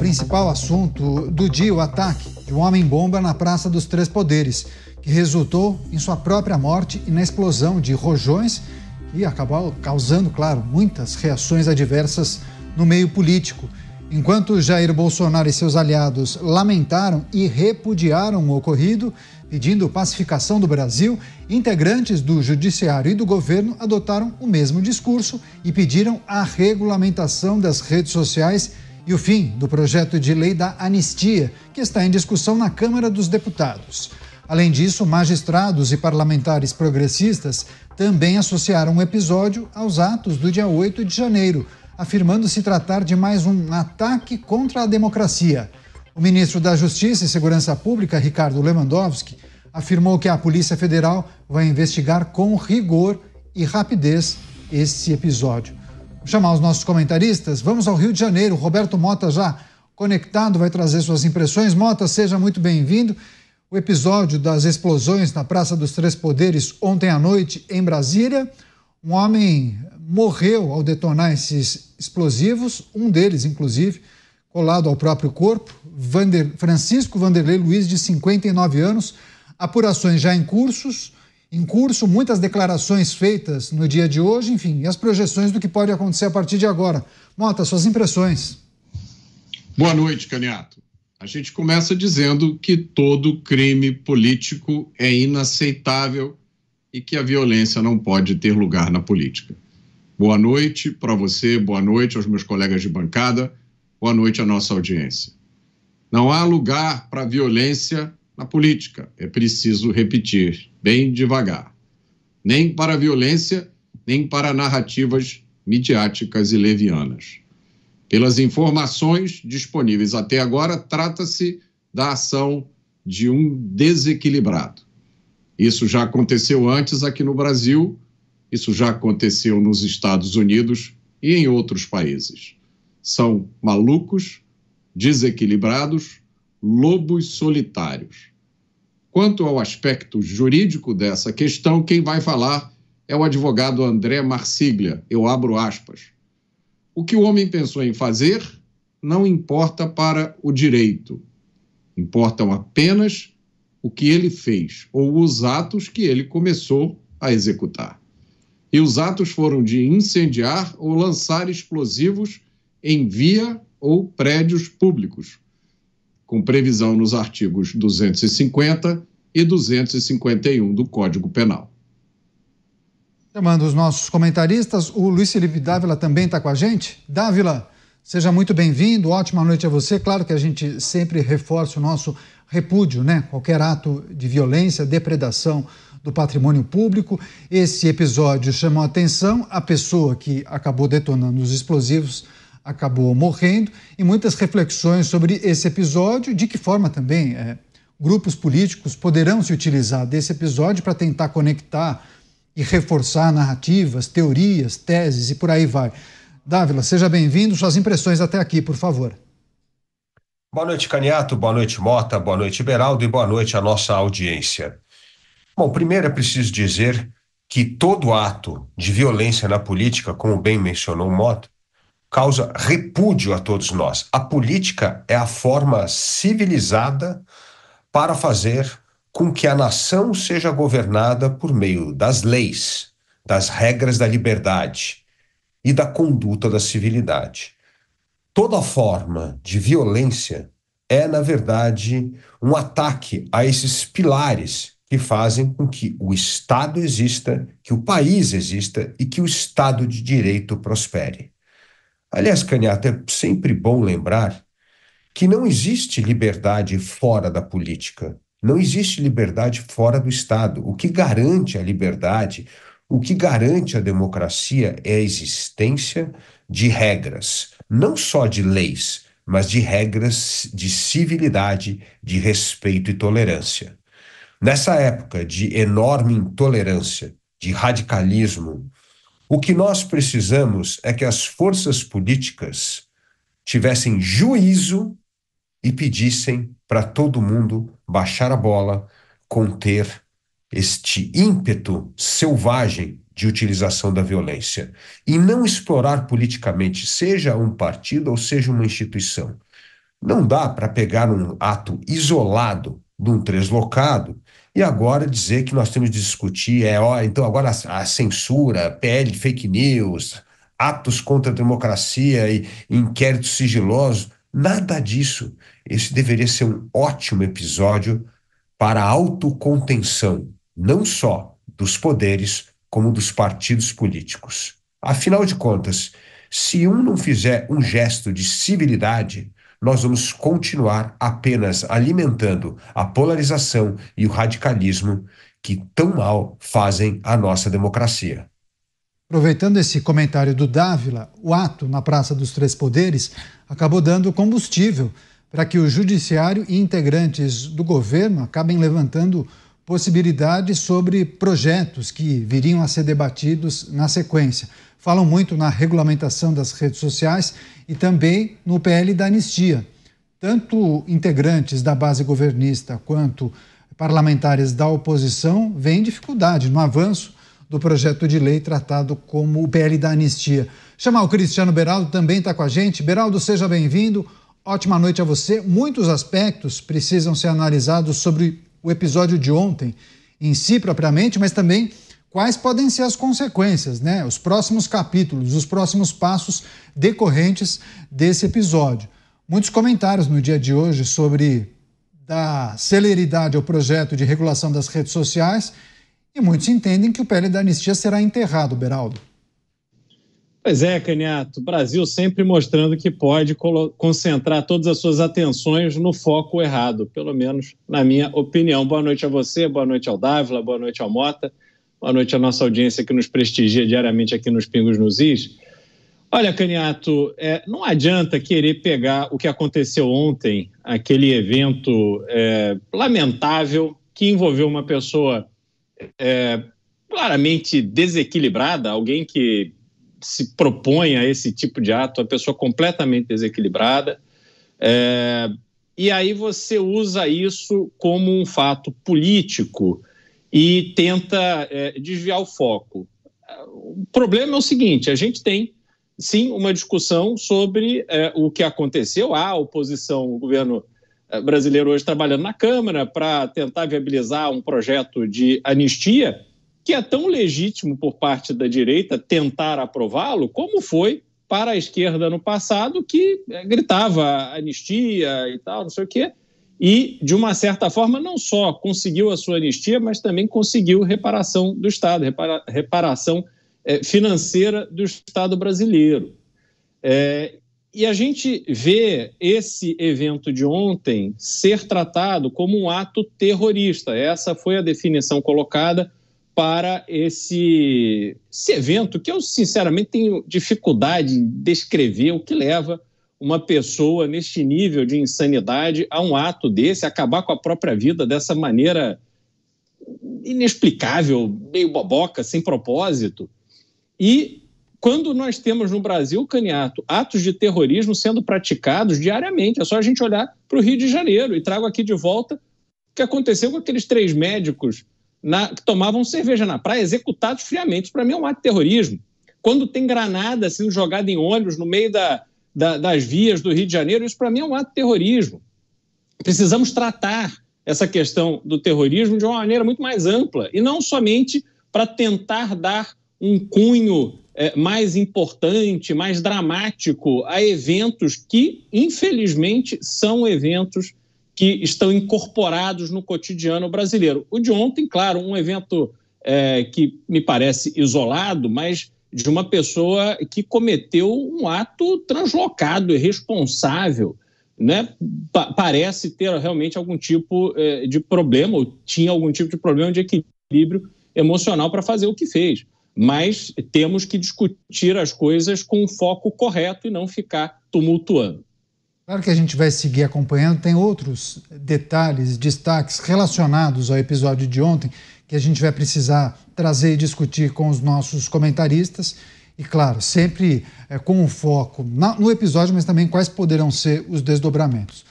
principal assunto do dia, o ataque de um homem-bomba na Praça dos Três Poderes, que resultou em sua própria morte e na explosão de rojões e acabou causando, claro, muitas reações adversas no meio político. Enquanto Jair Bolsonaro e seus aliados lamentaram e repudiaram o ocorrido, pedindo pacificação do Brasil, integrantes do Judiciário e do governo adotaram o mesmo discurso e pediram a regulamentação das redes sociais e o fim do projeto de lei da anistia, que está em discussão na Câmara dos Deputados. Além disso, magistrados e parlamentares progressistas também associaram o episódio aos atos do dia 8 de janeiro, afirmando se tratar de mais um ataque contra a democracia. O ministro da Justiça e Segurança Pública, Ricardo Lewandowski, afirmou que a Polícia Federal vai investigar com rigor e rapidez esse episódio. Vou chamar os nossos comentaristas. Vamos ao Rio de Janeiro. Roberto Mota já conectado, vai trazer suas impressões. Mota, seja muito bem-vindo. O episódio das explosões na Praça dos Três Poderes ontem à noite em Brasília. Um homem morreu ao detonar esses explosivos, um deles, inclusive, colado ao próprio corpo, Francisco Vanderlei Luiz, de 59 anos. Apurações já em curso, muitas declarações feitas no dia de hoje, enfim, e as projeções do que pode acontecer a partir de agora. Mota, suas impressões. Boa noite, Caniato. A gente começa dizendo que todo crime político é inaceitável e que a violência não pode ter lugar na política. Boa noite para você, boa noite aos meus colegas de bancada, boa noite à nossa audiência. Não há lugar para violência na política, é preciso repetir, bem devagar. Nem para a violência, nem para narrativas midiáticas e levianas. Pelas informações disponíveis até agora, trata-se da ação de um desequilibrado. Isso já aconteceu antes aqui no Brasil, isso já aconteceu nos Estados Unidos e em outros países. São malucos, desequilibrados, lobos solitários. Quanto ao aspecto jurídico dessa questão, quem vai falar é o advogado André Marsiglia, eu abro aspas. O que o homem pensou em fazer não importa para o direito, importam apenas o que ele fez ou os atos que ele começou a executar. E os atos foram de incendiar ou lançar explosivos em via ou prédios públicos, com previsão nos artigos 250 e 251 do Código Penal. Chamando os nossos comentaristas, o Luiz Felipe Dávila também está com a gente. Dávila, seja muito bem-vindo, ótima noite a você. Claro que a gente sempre reforça o nosso repúdio, né? Qualquer ato de violência, depredação do patrimônio público. Esse episódio chamou a atenção, a pessoa que acabou detonando os explosivos acabou morrendo, e muitas reflexões sobre esse episódio, de que forma também grupos políticos poderão se utilizar desse episódio para tentar conectar e reforçar narrativas, teorias, teses e por aí vai. Dávila, seja bem-vindo, suas impressões até aqui, por favor. Boa noite, Caniato, boa noite, Mota, boa noite, Beraldo, e boa noite à nossa audiência. Bom, primeiro é preciso dizer que todo ato de violência na política, como bem mencionou o Mota, causa repúdio a todos nós. A política é a forma civilizada para fazer com que a nação seja governada por meio das leis, das regras da liberdade e da conduta da civilidade. Toda forma de violência é, na verdade, um ataque a esses pilares que fazem com que o Estado exista, que o país exista e que o Estado de Direito prospere. Aliás, Caniato, é sempre bom lembrar que não existe liberdade fora da política, não existe liberdade fora do Estado. O que garante a liberdade, o que garante a democracia é a existência de regras, não só de leis, mas de regras de civilidade, de respeito e tolerância. Nessa época de enorme intolerância, de radicalismo, o que nós precisamos é que as forças políticas tivessem juízo e pedissem para todo mundo baixar a bola, conter este ímpeto selvagem de utilização da violência e não explorar politicamente, seja um partido ou seja uma instituição, Não dá para pegar um ato isolado de um translocado e agora dizer que nós temos de discutir, então agora a censura, PL de fake news, atos contra a democracia e inquéritos sigilosos, nada disso. Esse deveria ser um ótimo episódio para a autocontenção, não só dos poderes, como dos partidos políticos. Afinal de contas, se um não fizer um gesto de civilidade, nós vamos continuar apenas alimentando a polarização e o radicalismo que tão mal fazem a nossa democracia. Aproveitando esse comentário do Dávila, o ato na Praça dos Três Poderes acabou dando combustível para que o judiciário e integrantes do governo acabem levantando possibilidades sobre projetos que viriam a ser debatidos na sequência. Falam muito na regulamentação das redes sociais e também no PL da anistia. Tanto integrantes da base governista quanto parlamentares da oposição veem dificuldade no avanço do projeto de lei tratado como o PL da anistia. Chamar o Cristiano Beraldo também está com a gente. Beraldo, seja bem-vindo. Ótima noite a você. Muitos aspectos precisam ser analisados sobre o episódio de ontem em si propriamente, mas também quais podem ser as consequências, né? Os próximos capítulos, os próximos passos decorrentes desse episódio. Muitos comentários no dia de hoje sobre dar celeridade ao projeto de regulação das redes sociais e muitos entendem que o PL da anistia será enterrado, Beraldo. Pois é, Caniato, o Brasil sempre mostrando que pode concentrar todas as suas atenções no foco errado, pelo menos na minha opinião. Boa noite a você, boa noite ao Dávila, boa noite ao Mota, boa noite à nossa audiência que nos prestigia diariamente aqui nos Pingos nos Is. Olha, Caniato, não adianta querer pegar o que aconteceu ontem, aquele evento lamentável que envolveu uma pessoa claramente desequilibrada, alguém que se propõe a esse tipo de ato, a pessoa completamente desequilibrada, e aí você usa isso como um fato político e tenta desviar o foco. O problema é o seguinte, a gente tem, sim, uma discussão sobre o que aconteceu, a oposição, o governo brasileiro hoje trabalhando na Câmara para tentar viabilizar um projeto de anistia, que é tão legítimo por parte da direita tentar aprová-lo, como foi para a esquerda no passado, que gritava anistia e tal, não sei o quê, e, de uma certa forma, não só conseguiu a sua anistia, mas também conseguiu reparação do Estado, reparação financeira do Estado brasileiro. E a gente vê esse evento de ontem ser tratado como um ato terrorista. Essa foi a definição colocada para esse evento, que eu, sinceramente, tenho dificuldade em descrever o que leva uma pessoa neste nível de insanidade a um ato desse, acabar com a própria vida dessa maneira inexplicável, meio boboca, sem propósito. E quando nós temos no Brasil, Caniato, atos de terrorismo sendo praticados diariamente, é só a gente olhar para o Rio de Janeiro, e trago aqui de volta o que aconteceu com aqueles 3 médicos que tomavam cerveja na praia, executados friamente. Isso, para mim, é um ato de terrorismo. Quando tem granada sendo jogada em ônibus no meio das vias do Rio de Janeiro, isso, para mim, é um ato de terrorismo. Precisamos tratar essa questão do terrorismo de uma maneira muito mais ampla, e não somente para tentar dar um cunho mais importante, mais dramático a eventos que, infelizmente, são eventos que estão incorporados no cotidiano brasileiro. O de ontem, claro, um evento que me parece isolado, mas de uma pessoa que cometeu um ato translocado, irresponsável, né? Parece ter realmente algum tipo de problema, ou tinha algum tipo de problema de equilíbrio emocional para fazer o que fez. Mas temos que discutir as coisas com o foco correto e não ficar tumultuando. Claro que a gente vai seguir acompanhando, tem outros detalhes, destaques relacionados ao episódio de ontem que a gente vai precisar trazer e discutir com os nossos comentaristas e, claro, sempre com o foco no episódio, mas também quais poderão ser os desdobramentos.